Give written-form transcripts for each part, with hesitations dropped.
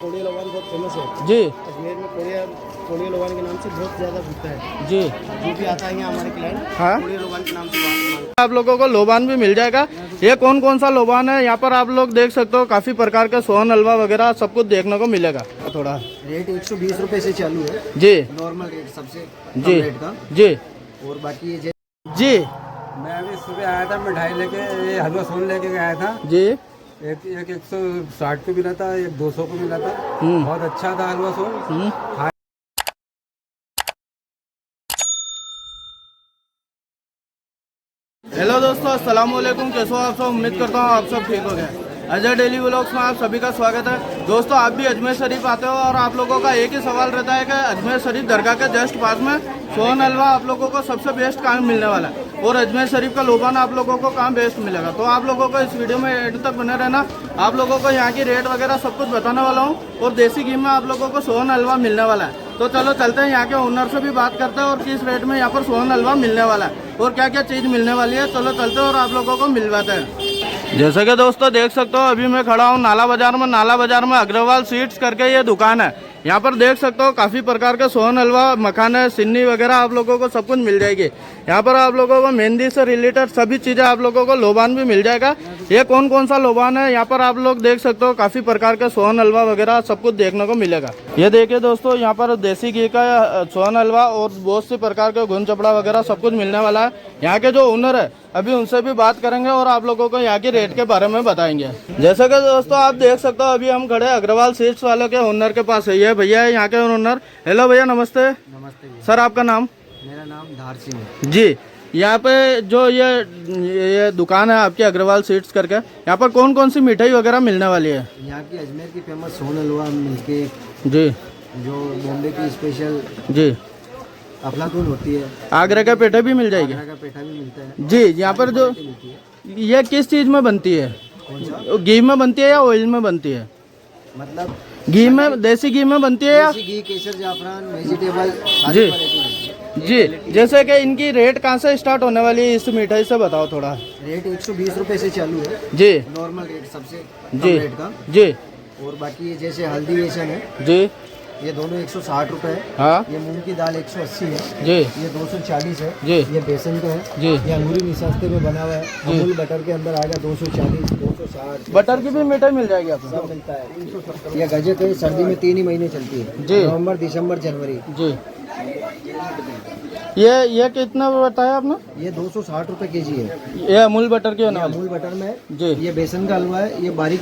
कोड़िया लोबान बहुत फेमस है जी। अजमेर में। कोड़िया लोबान के नाम से बहुत ज़्यादा बिकता है जी। जो भी आता है यहाँ हमारे क्लाइंट हाँ, कोड़िया लोबान के नाम से आप लोगों को लोबान भी मिल जाएगा। ये कौन कौन सा लोबान है यहाँ पर आप लोग देख सकते हो, काफी प्रकार के सोहन हलवा वगैरह सब कुछ देखने को मिलेगा। थोड़ा रेट 120 रुपए से चालू है जी। नॉर्मल रेट सबसे कम जी रेट का। जी और बाकी ये जी। मैं अभी सुबह आया था, मिठाई लेके ये हलवा सोन लेके आया था जी। एक 160 को मिला था, एक 200 को मिला था। बहुत अच्छा था हलवा सोन। हेलो दोस्तों, अस्सलाम वालेकुम। कैसे हो आप सब? उम्मीद करता हूँ आप सब ठीक हो गए। अजय डेली व्लॉग्स में आप सभी का स्वागत है। दोस्तों, आप भी अजमेर शरीफ आते हो और आप लोगों का एक ही सवाल रहता है कि अजमेर शरीफ दरगाह के जस्ट पास में सोहन हलवा आप लोगों को सबसे बेस्ट कहाँ मिलने वाला है और अजमेर शरीफ का लोबान आप लोगों को कहाँ बेस्ट मिलेगा। तो आप लोगों को इस वीडियो में एंड तक बने रहना। आप लोगों को यहाँ की रेट वगैरह सब कुछ बताने वाला हूँ और देसी घी में आप लोगों को सोहन हलवा मिलने वाला है। तो चलो चलते हैं, यहाँ के ओनर से भी बात करते हैं और किस रेट में यहाँ पर सोहन हलवा मिलने वाला है और क्या क्या चीज़ मिलने वाली है। चलो चलते हैं और आप लोगों को मिलवाते हैं। जैसे कि दोस्तों देख सकते हो, अभी मैं खड़ा हूँ नाला बाजार में। नाला बाजार में अग्रवाल स्वीट्स करके ये दुकान है। यहाँ पर देख सकते हो काफ़ी प्रकार के सोहन हलवा, मखाने, सिन्नी वगैरह आप लोगों को सब कुछ मिल जाएगी। यहाँ पर आप लोगों को मेहंदी से रिलेटेड सभी चीज़ें आप लोगों को लोबान भी मिल जाएगा। ये कौन कौन सा लोबान है यहाँ पर आप लोग देख सकते हो, काफ़ी प्रकार के सोहन हलवा वगैरह सब कुछ देखने को मिलेगा। ये देखिए दोस्तों, यहाँ पर देसी घी का सोहन हलवा और बहुत सी प्रकार के घुन चपड़ा वगैरह सब कुछ मिलने वाला है। यहाँ के जो ओनर है अभी उनसे भी बात करेंगे और आप लोगों को यहाँ की रेट के बारे में बताएंगे। जैसे कि दोस्तों आप देख सकते हो, अभी हम खड़े अग्रवाल स्वीट्स वालों के ओनर के पास है। ये भैया है यहाँ के ओनर। हेलो भैया, नमस्ते। नमस्ते सर, आपका नाम? मेरा नाम धार सिंह है जी। यहाँ पे जो ये दुकान है आपकी अग्रवाल स्वीट्स करके, यहाँ पर कौन कौन सी मिठाई वगैरह मिलने वाली है? यहाँ की अजमेर की फेमस सोहन हलवा, मिल्क, जी, जो बॉम्बे की स्पेशल जी, अफलातून होती है, आगरा का पेठा भी मिल जाएगी। आगरा का पेठा भी मिलता है जी। यहाँ पर जो मिलती है। ये किस चीज़ में बनती है? कौन सा? घी में बनती है या ऑयल में बनती है? मतलब घी में, देसी घी में बनती है या? देसी घी, केसर, जाफरान, वेजिटेबल जी जी। जैसे कि इनकी रेट कहाँ से स्टार्ट होने वाली है इस मिठाई से बताओ थोड़ा। रेट 120 रुपए से चालू है जी। नॉर्मल रेट सबसे कम जी रेट का। जी और बाकी ये जैसे हल्दी बेसन है, जी। ये दोनों 160 रुपए है। हाँ ये मूंग की दाल 180 है। जी ये 240 है। जी ये बेसन का है। जी। ये अंगूरी निशास्ते में बना हुआ है। अमूल बटर के अंदर आएगा 240, 260। बटर की भी मिठाई मिल जाएगी आपको? सब मिलता है। ये गजक है, सर्दी में 3 ही महीने चलती है, जी। नवंबर, दिसंबर, जनवरी। जी। ये कितना बताया आपने? ये 260 रुपए केजी है। ये अमूल बटर की होने वाली? अमूल बटर में जी। ये बेसन का हलवा है, ये बारीक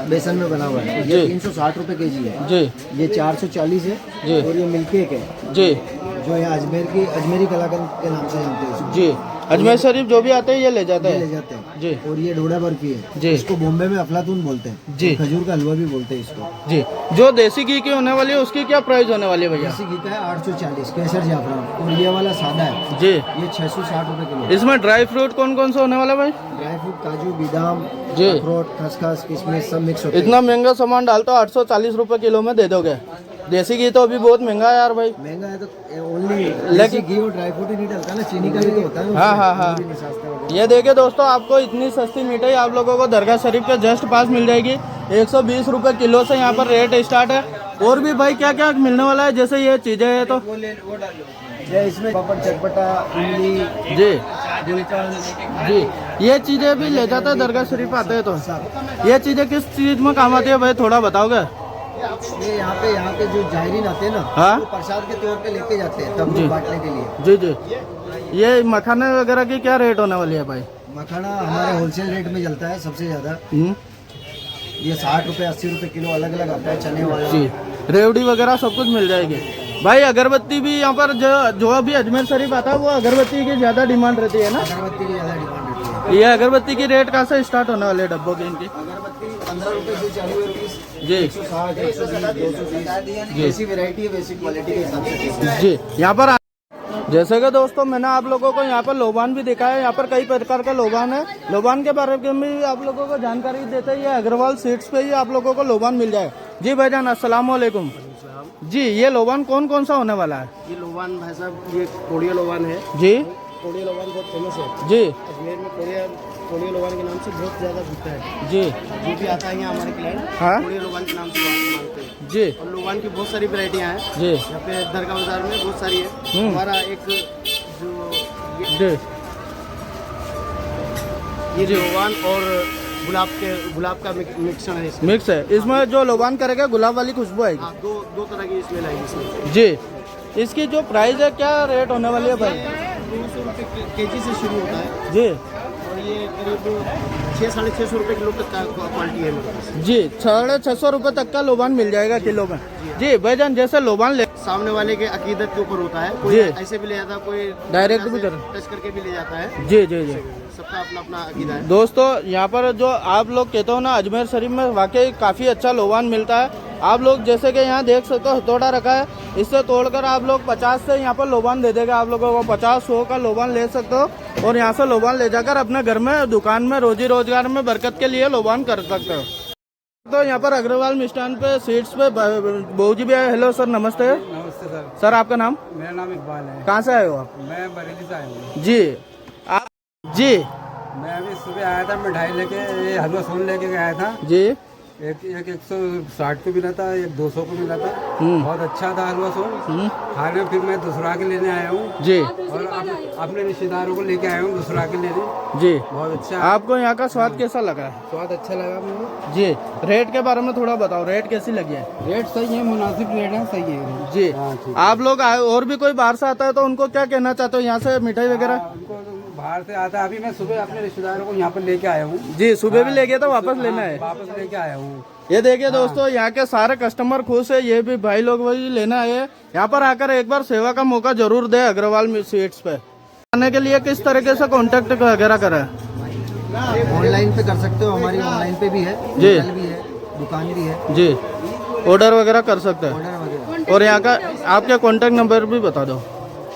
बेसन में बना हुआ है। जी। ये 360 रुपए केजी है। जी ये 440 है। जी। और ये मिल्क केक है, जी जो यहाँ अजमेरी कलाकंद के नाम से जानते हैं इसको। जी। अजमेर शरीफ जो भी आते हैं ये ले जाते ये ले हैं। जाते हैं। जी और ये डोडा बर्फी है, जी। इसको बॉम्बे में अफलातून बोलते हैं। जी। खजूर का हलवा भी बोलते हैं इसको। जी। जो देसी घी की होने वाली है उसकी क्या प्राइस होने वाली है भैया? देसी घी का है 840, केसर जाफरान। और ये वाला सादा है, जी। ये 660 रुपए किलो। इसमें ड्राई फ्रूट कौन कौन सा होने वाला है भाई? ड्राई फ्रूट, काजू, बादाम, जी। अखरोट, खसखस, किशमिश सब मिक्स होते हैं। इतना महंगा सामान डालते हो, 840 रुपए किलो में दे दोगे? देसी घी तो अभी बहुत महंगा है यार भाई। महंगा है तो ओनली देसी घी और ड्राई फ्रूट ही नहीं डलता ना, चीनी का भी तो होता है। हाँ हाँ हाँ। ये देखिए दोस्तों, आपको इतनी सस्ती मिठाई आप लोगों को दरगाह शरीफ के जस्ट पास मिल जाएगी। 120 रुपए किलो से यहाँ पर रेट स्टार्ट है। और भी भाई क्या क्या मिलने वाला है? जैसे ये चीजें है तो ये इसमें पापड़, चटपटा, इमली, जी गुलकंद, जी। ये चीजें भी ले जाता है दरगाह शरीफ आते हैं तो ये चीजें किस चीज में काम आती है भाई, थोड़ा बताओगे? ये यहाँ पे जो जायरीन आते हैं ना, हाँ? वो प्रसाद के तौर पे लेके जाते हैं तब बांटने के लिए। जी जी। ये मखाने वगैरह की क्या रेट होने वाली है भाई? मखाना हमारे होलसेल रेट में चलता है सबसे ज्यादा। ये 60 रुपए, 80 रुपए किलो अलग अलग आता है, चने वाला। जी। रेवड़ी वगैरह सब कुछ मिल जाएगी भाई। अगरबत्ती भी यहाँ पर जो अभी अजमेर शरीफ आता है वो अगरबत्ती की ज्यादा डिमांड रहती है ना? अगरबत्ती की ज्यादा डिमांड रहती है। ये अगरबत्ती की रेट कहाँ से स्टार्ट होने वाले डब्बों की इनकी? अगरबत्ती 15 रुपए से चालू है पीस। जी 160, 120, 220। जैसी वैरायटी है वैसी क्वालिटी के हिसाब से। जी। यहाँ पर जैसे कि दोस्तों मैंने आप लोगों को यहाँ पर लोबान भी दिखाया है। यहाँ पर कई प्रकार का लोबान है। लोबान के बारे में भी आप लोगों को जानकारी देते हैं। ये अग्रवाल स्वीट्स पे ही आप लोगों को लोबान मिल जाए। जी भाईजान, अस्सलाम वालेकुम। जी। ये लोबान कौन कौन सा होने वाला है? ये लोबान भाई साहब, ये कोड़िया लोबान है। जी। कोड़िया लोबान बहुत फेमस है जी अजमेर में। कोड़िया लोबान के नाम से बहुत ज़्यादा बिकता है। जी। जो भी आता है यहाँ हमारे क्लाइंट हाँ? कोड़िया लोबान के नाम से मांगते हैं। जी और लोबान की बहुत सारी वैरायटियाँ हैं। जी यहाँ पे दरगाह बाजार में बहुत सारी है। हमारा एक जो जी ये लोबान और गुलाब का मिक्सचर है इसमें। मिक्स है। इसमें जो लोबान करेगा गुलाब वाली खुशबू आएगी। हाँ, दो तरह की स्मेल आएगी इसमें। जी इसकी जो प्राइस है क्या रेट होने वाली है भाई? 200 रुपये केजी से शुरू होता है जी और ये करीब 600-650 रुपये किलो तक का क्वालिटी है मेरे पास। जी 650 रुपये तक का लोबान मिल जाएगा किलो में। जी भाईजान जैसे लोबान ले सामने वाले के अकीदत के ऊपर होता है, कोई जी। ऐसे भी ले जाता है, कोई डायरेक्ट भी ऐसे कर टच करके भी ले जाता है। जी जी जी सबका अपना अपना अकीदा है। दोस्तों यहाँ पर जो आप लोग कहते हो ना अजमेर शरीफ में वाकई काफ़ी अच्छा लोबान मिलता है। आप लोग जैसे कि यहाँ देख सकते हो हथौड़ा रखा है, इससे तोड़कर आप लोग 50 से यहाँ पर लोबान दे देगा। आप लोगों को 50-100 का लोबान ले सकते हो और यहाँ से लोबान ले जाकर अपने घर में दुकान में रोजी रोजगार में बरकत के लिए लोबान कर सकते हो। तो यहाँ पर अग्रवाल मिष्ठान पे सीट्स पे बहू जी भी आए। हेलो सर, नमस्ते। नमस्ते सर। सर आपका नाम? मेरा नाम इकबाल है। कहाँ से आए हो आप? मैं बरेली से आया हूँ। जी आप जी मैं अभी सुबह आया था, मिठाई लेके, ये हलवा सोन लेके गया था। जी एक 160 को मिला था, एक 200 को मिला था। बहुत अच्छा था हलवा सोन खाने। फिर मैं दूसरा के लेने आया हूँ जी और अपने रिश्तेदारों को लेके आया हूँ दूसरा के लेने। जी बहुत अच्छा। आपको यहाँ का स्वाद कैसा लगा है? स्वाद अच्छा लगा मुझे। जी रेट के बारे में थोड़ा बताओ, रेट कैसी लगी है? रेट सही है, मुनासिब रेट है, सही है। जी हाँ, ठीक। आप लोग आए और भी कोई बाहर से आता है तो उनको क्या कहना चाहते हो यहाँ से मिठाई वगैरह? उनको बाहर से आता है। अभी मैं सुबह अपने रिश्तेदारों को यहाँ पर लेके आया हूँ। जी सुबह भी ले गया था, वापस लेना है। वापस लेके आया हूँ। ये देखिए दोस्तों यहाँ के सारे कस्टमर खुश है, ये भी भाई लोग वही लेना है। यहाँ पर आकर एक बार सेवा का मौका जरूर दे अग्रवाल स्वीट्स पे। आने के लिए किस तरीके से कांटेक्ट वगैरह करें? ऑनलाइन पे कर सकते हो, हमारी ऑनलाइन पे भी है, जी। होटल भी है, दुकान भी है, जी ऑर्डर वगैरह कर सकते हैं। ऑर्डर वगैरह। और यहाँ का आपका कांटेक्ट नंबर भी बता दो।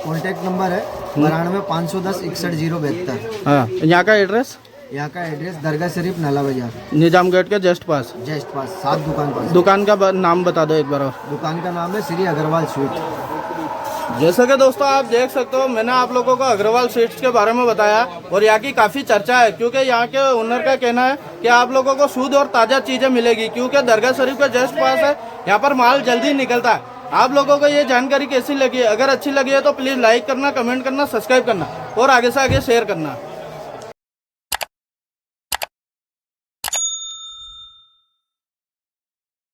कॉन्टैक्ट नंबर है 92 510 61 हाँ यहाँ का एड्रेस? यहाँ का एड्रेस दरगाह शरीफ नाला बाजार, निजाम गेट के जस्ट पास। जस्ट पास, 7 दुकान पास। दुकान का नाम बता दो एक बार और। दुकान का नाम है श्री अग्रवाल स्वीट। जैसा कि दोस्तों आप देख सकते हो, मैंने आप लोगों को अग्रवाल स्वीट्स के बारे में बताया और यहाँ की काफ़ी चर्चा है, क्योंकि यहाँ के ओनर का कहना है कि आप लोगों को शुद्ध और ताज़ा चीज़ें मिलेगी, क्योंकि दरगाह शरीफ के जस्ट पास है। यहाँ पर माल जल्दी निकलता है। आप लोगों को ये जानकारी कैसी लगी है? अगर अच्छी लगी है तो प्लीज़ लाइक करना, कमेंट करना, सब्सक्राइब करना और आगे से आगे शेयर करना।